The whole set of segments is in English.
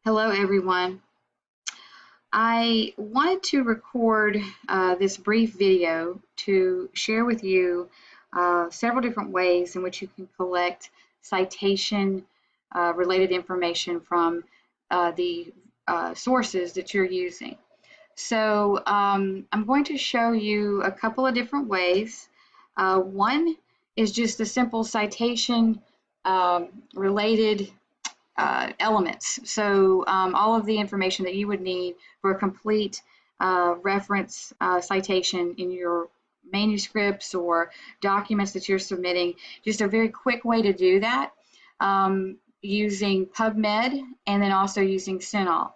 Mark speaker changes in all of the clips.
Speaker 1: Hello, everyone. I wanted to record this brief video to share with you several different ways in which you can collect citation related information from the sources that you're using. So I'm going to show you a couple of different ways. One is just a simple citation related elements. So all of the information that you would need for a complete reference citation in your manuscripts or documents that you're submitting, just a very quick way to do that using PubMed and then also using CINAHL.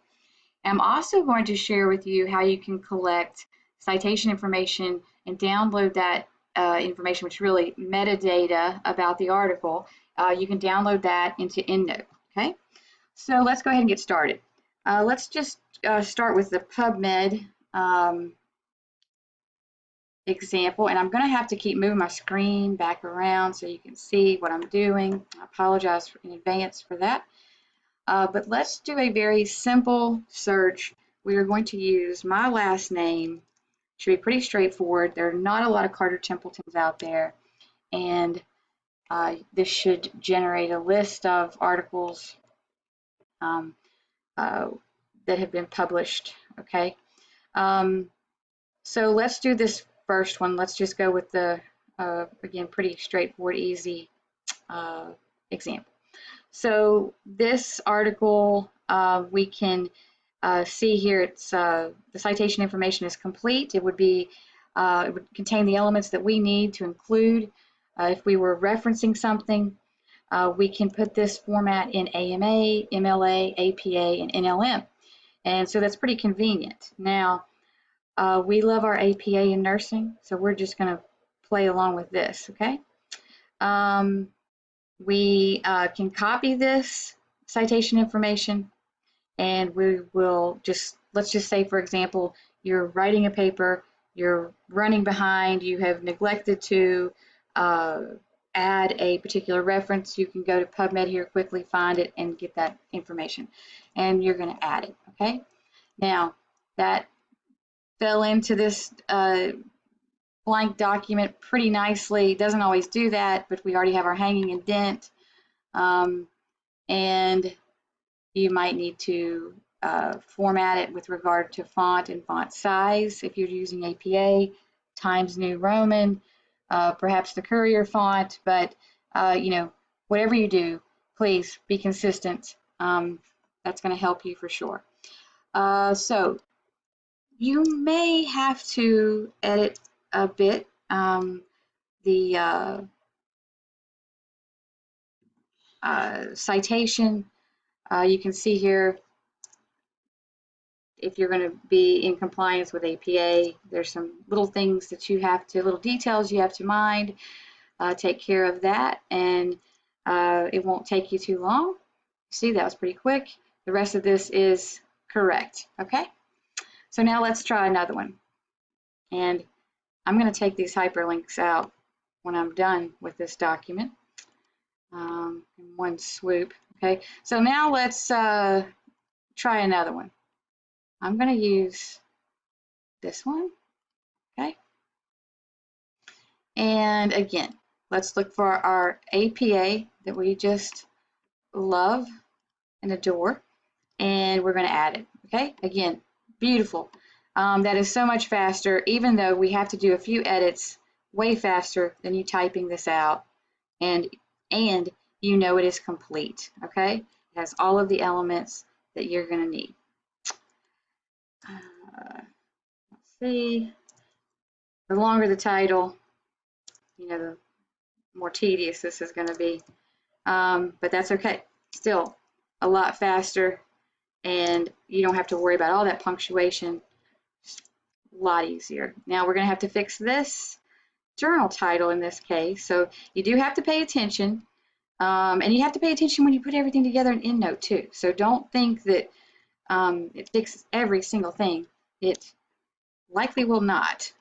Speaker 1: I'm also going to share with you how you can collect citation information and download that information, which is really metadata about the article. You can download that into EndNote. Okay, so let's go ahead and get started. Let's just start with the PubMed example, and I'm going to have to keep moving my screen back around so you can see what I'm doing. I apologize in advance for that. But let's do a very simple search. We are going to use my last name. Should be pretty straightforward. There are not a lot of Carter Templetons out there, and this should generate a list of articles that have been published. Okay, so let's do this first one. Let's just go with the again, pretty straightforward, easy example. So this article, we can see here, it's the citation information is complete. It would contain the elements that we need to include. If we were referencing something, we can put this format in AMA, MLA, APA, and NLM. And so that's pretty convenient. Now, we love our APA in nursing, so we're just going to play along with this, okay? We can copy this citation information, and we will let's just say, for example, you're writing a paper, you're running behind, you have neglected to add a particular reference. You can go to PubMed here, quickly find it, and get that information, and you're going to add it, okay? Now, that fell into this blank document pretty nicely. It doesn't always do that, but we already have our hanging indent, and you might need to format it with regard to font and font size. If you're using APA, Times New Roman, perhaps the Courier font, but you know, whatever you do, please be consistent. That's going to help you for sure. So you may have to edit a bit the citation. You can see here, if you're going to be in compliance with APA, there's some little things that you have to, little details you have to mind. Take care of that, and it won't take you too long. See, that was pretty quick. The rest of this is correct, okay? So now let's try another one. And I'm going to take these hyperlinks out when I'm done with this document in one swoop, okay? So now let's try another one. I'm going to use this one, okay? And again, let's look for our APA that we just love and adore, and we're going to add it, okay? Again, beautiful. That is so much faster, even though we have to do a few edits, way faster than you typing this out, and you know it is complete, okay? It has all of the elements that you're going to need. Let's see. The longer the title, you know, the more tedious this is going to be, but that's okay. Still a lot faster, and you don't have to worry about all that punctuation. A lot easier. Now we're going to have to fix this journal title in this case, so you do have to pay attention, and you have to pay attention when you put everything together in EndNote too. So don't think that it fixes every single thing. It likely will not,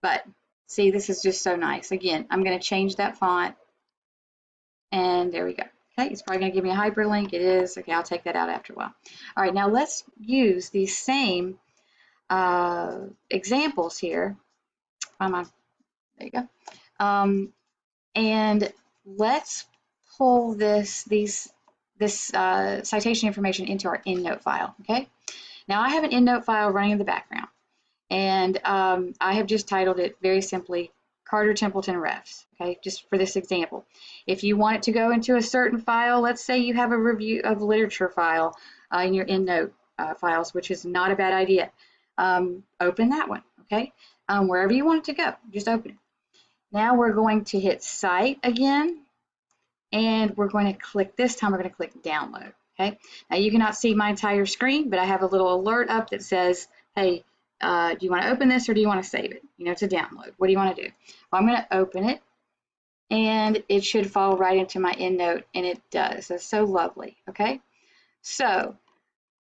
Speaker 1: but see, this is just so nice. Again, I'm going to change that font, and there we go. Okay, it's probably going to give me a hyperlink. It is. Okay, I'll take that out after a while. All right, now let's use these same examples here. There you go. And let's pull this citation information into our EndNote file. Okay. Now I have an EndNote file running in the background, and I have just titled it very simply Carter Templeton Refs. Okay, just for this example. If you want it to go into a certain file, let's say you have a review of literature file in your EndNote files, which is not a bad idea. Open that one. Okay, wherever you want it to go, just open it. Now we're going to hit Cite again, and we're going to click, this time we're going to click Download. Okay. Now you cannot see my entire screen, but I have a little alert up that says, hey, do you want to open this or do you want to save it? You know, to download. What do you want to do? Well, I'm going to open it, and it should fall right into my EndNote, and it does. That's so lovely. Okay. So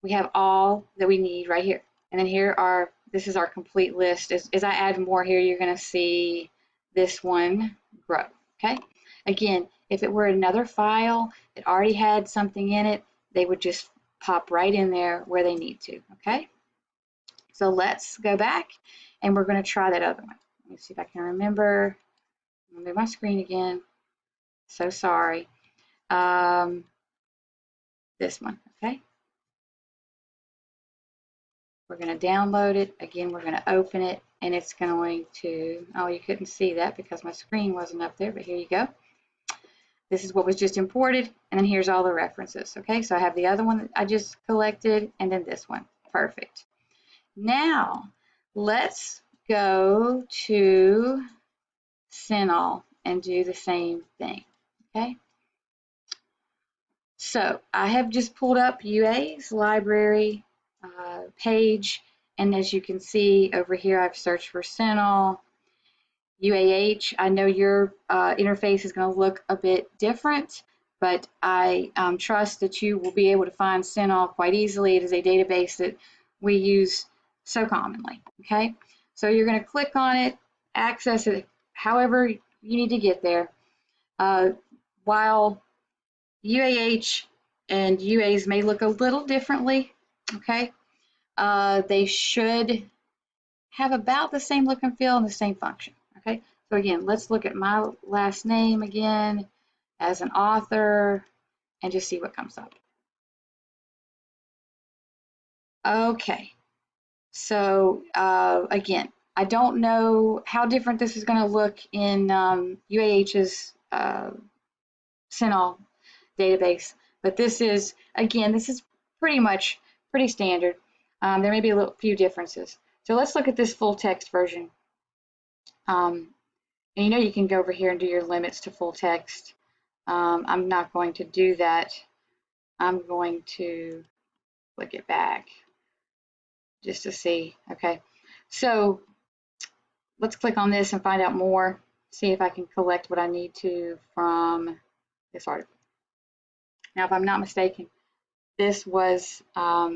Speaker 1: we have all that we need right here. And then this is our complete list. As I add more here, you're going to see this one grow. Okay. Again, if it were another file that already had something in it, they would just pop right in there where they need to. Okay. So let's go back, and we're going to try that other one. Let me see if I can remember. I'm going to move my screen again. So sorry. This one. Okay. We're going to download it. Again, we're going to open it, and it's going to, oh, you couldn't see that because my screen wasn't up there, but here you go. This is what was just imported, and then here's all the references. Okay, so I have the other one that I just collected, and then this one. Perfect. Now, let's go to CINAHL and do the same thing. Okay. So I have just pulled up UA's library page, and as you can see over here, I've searched for CINAHL, UAH. I know your interface is going to look a bit different, but I trust that you will be able to find CINAHL quite easily. It is a database that we use so commonly. Okay, so you're going to click on it, access it however you need to get there. While UAH and UAs may look a little differently, okay, they should have about the same look and feel and the same function. Okay, so again, let's look at my last name again as an author and just see what comes up. Okay, so again, I don't know how different this is going to look in UAH's CINAHL database, but this is, again, this is pretty standard. There may be a few differences. So let's look at this full text version. And you know you can go over here and do your limits to full text. I'm not going to do that. I'm going to click it back just to see. Okay, so let's click on this and find out more, see if I can collect what I need to from this article. Now, if I'm not mistaken, this was, I'll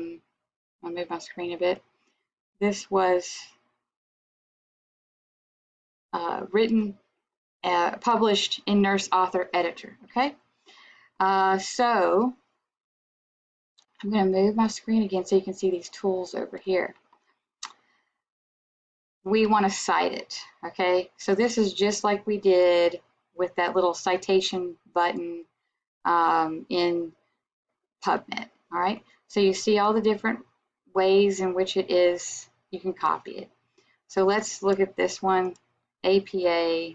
Speaker 1: move my screen a bit. This was written, published in Nurse Author Editor. Okay, so I'm going to move my screen again so you can see these tools over here. We want to cite it. Okay, so this is just like we did with that little citation button in PubMed. All right, so you see all the different ways in which it is you can copy it. So let's look at this one, APA,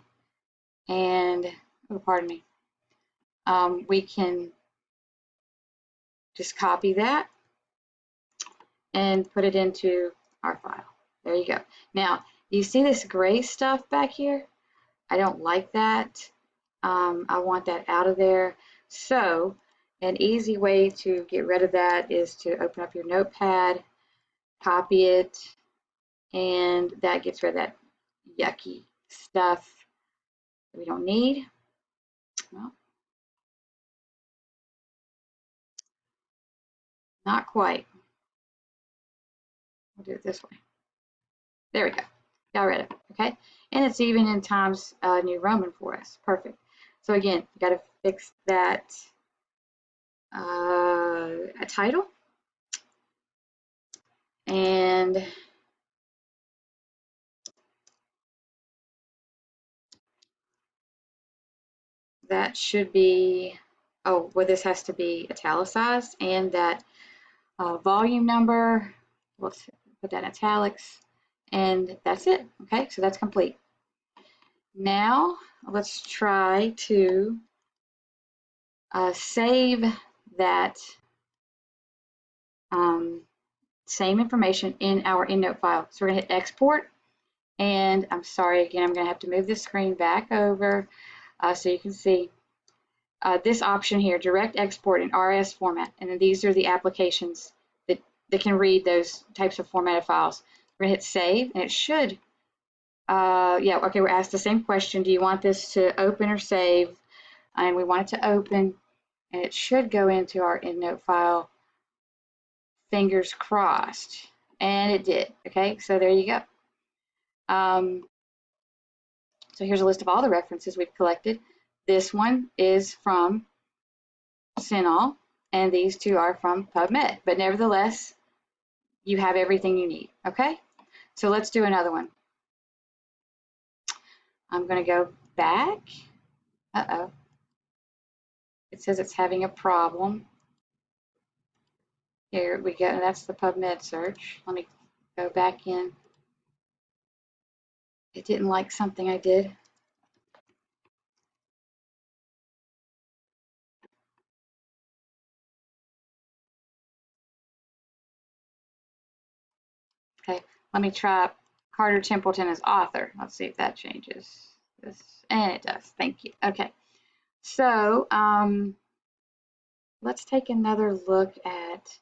Speaker 1: and oh, pardon me. We can just copy that and put it into our file. There you go. Now, you see this gray stuff back here? I don't like that. I want that out of there. So an easy way to get rid of that is to open up your notepad, copy it, and that gets rid of that yucky stuff that we don't need. Well, not quite. We'll do it this way. There we go. Got rid of it. Okay, and it's even in Times New Roman for us. Perfect. So again, you got to fix that a title, and that should be, oh, well, this has to be italicized, and that volume number, let's put that in italics, and that's it. Okay, so that's complete. Now let's try to save that same information in our EndNote file. So we're going to hit export, and I'm sorry again, I'm going to have to move this screen back over so you can see this option here, direct export in RS format, and then these are the applications that can read those types of formatted files. We're going to hit save, and it should, yeah, okay, we're asked the same question. Do you want this to open or save? And we want it to open, and it should go into our EndNote file. Fingers crossed. And it did. Okay, so there you go. So here's a list of all the references we've collected. This one is from CINAHL, and these two are from PubMed. But nevertheless, you have everything you need. Okay, so let's do another one. I'm going to go back. Uh-oh. It says it's having a problem. Here we go. That's the PubMed search. Let me go back in. It didn't like something I did. Okay, let me try Carter Templeton as author. Let's see if that changes this. And it does. Thank you. Okay, so let's take another look at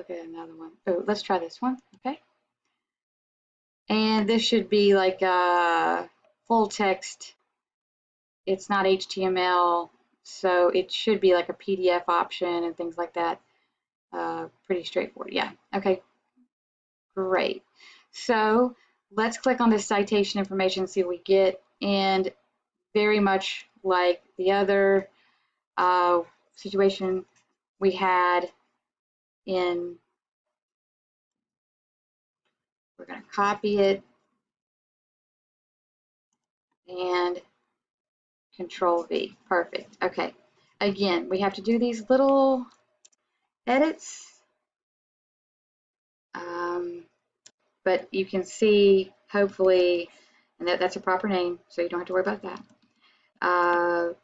Speaker 1: another one. Oh, let's try this one. Okay, and this should be like a full text. It's not HTML, so it should be like a PDF option and things like that. Pretty straightforward. Yeah. Okay. Great. So let's click on this citation information and see what we get. And very much like the other situation we had in, we're going to copy it and Control V. Perfect. Okay. Again, we have to do these little edits, but you can see hopefully, and that's a proper name, so you don't have to worry about that.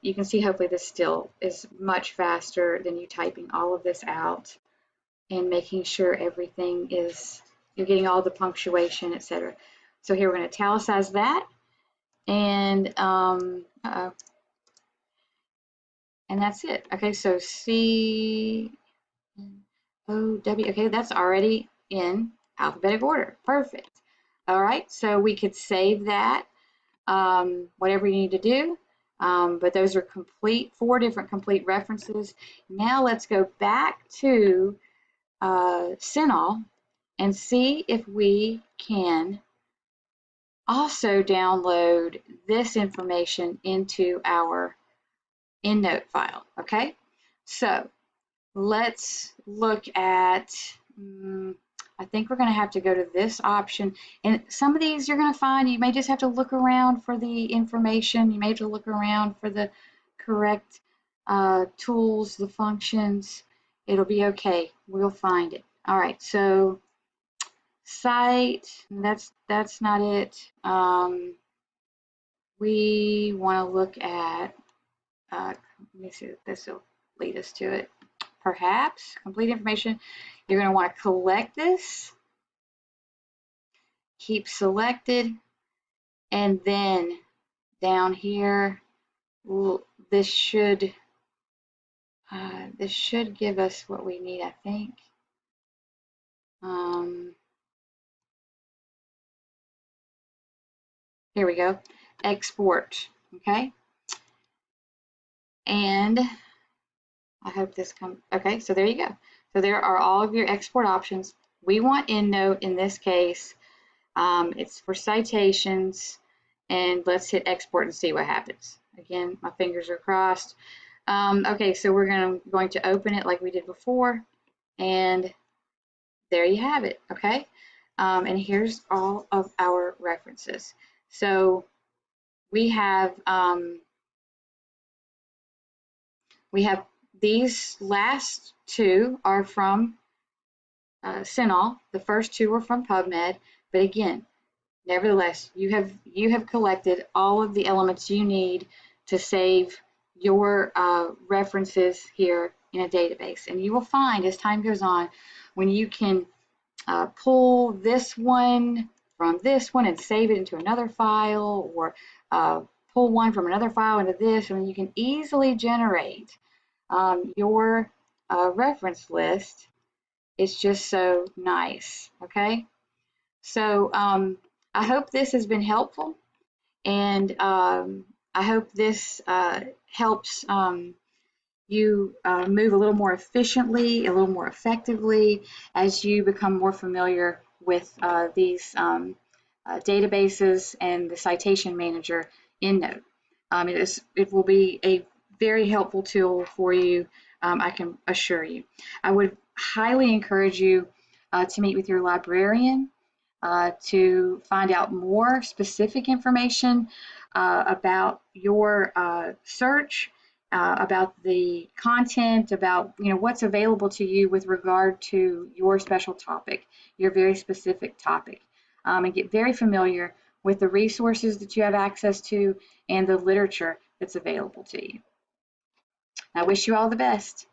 Speaker 1: You can see hopefully this still is much faster than you typing all of this out and making sure everything is, you're getting all the punctuation, etc. So here we're going to italicize that, and and that's it. Okay, so C O W. Okay, that's already in alphabetic order. Perfect. All right, so we could save that. Whatever you need to do. But those are four different complete references. Now let's go back to CINAHL and see if we can also download this information into our EndNote file. Okay, so let's look at, I think we're going to have to go to this option, and some of these you're going to find you may just have to look around for the information. You may have to look around for the correct tools, the functions. It'll be okay. We'll find it. All right, so cite, that's not it. We want to look at, let me see if this will lead us to it. Perhaps complete information. You're going to want to collect this, keep selected, and then down here, this should give us what we need, I think. Here we go, export. Okay, and I hope this comes. Okay, so there you go. So there are all of your export options. We want EndNote in this case. It's for citations, and let's hit export and see what happens. Again, my fingers are crossed. Okay, so we're going to open it like we did before, and there you have it, okay? And here's all of our references. So we have these last two are from CINAHL. The first two were from PubMed, but again, nevertheless, you have collected all of the elements you need to save your references here in a database. And you will find as time goes on, when you can pull this one from this one and save it into another file, or pull one from another file into this, and you can easily generate your reference list. It's just so nice, okay? So I hope this has been helpful, and I hope this helps you move a little more efficiently, a little more effectively as you become more familiar with these databases and the citation manager EndNote. It will be a very helpful tool for you, I can assure you. I would highly encourage you to meet with your librarian to find out more specific information about your search, about the content, about what's available to you with regard to your special topic, your very specific topic, and get very familiar with the resources that you have access to and the literature that's available to you. I wish you all the best.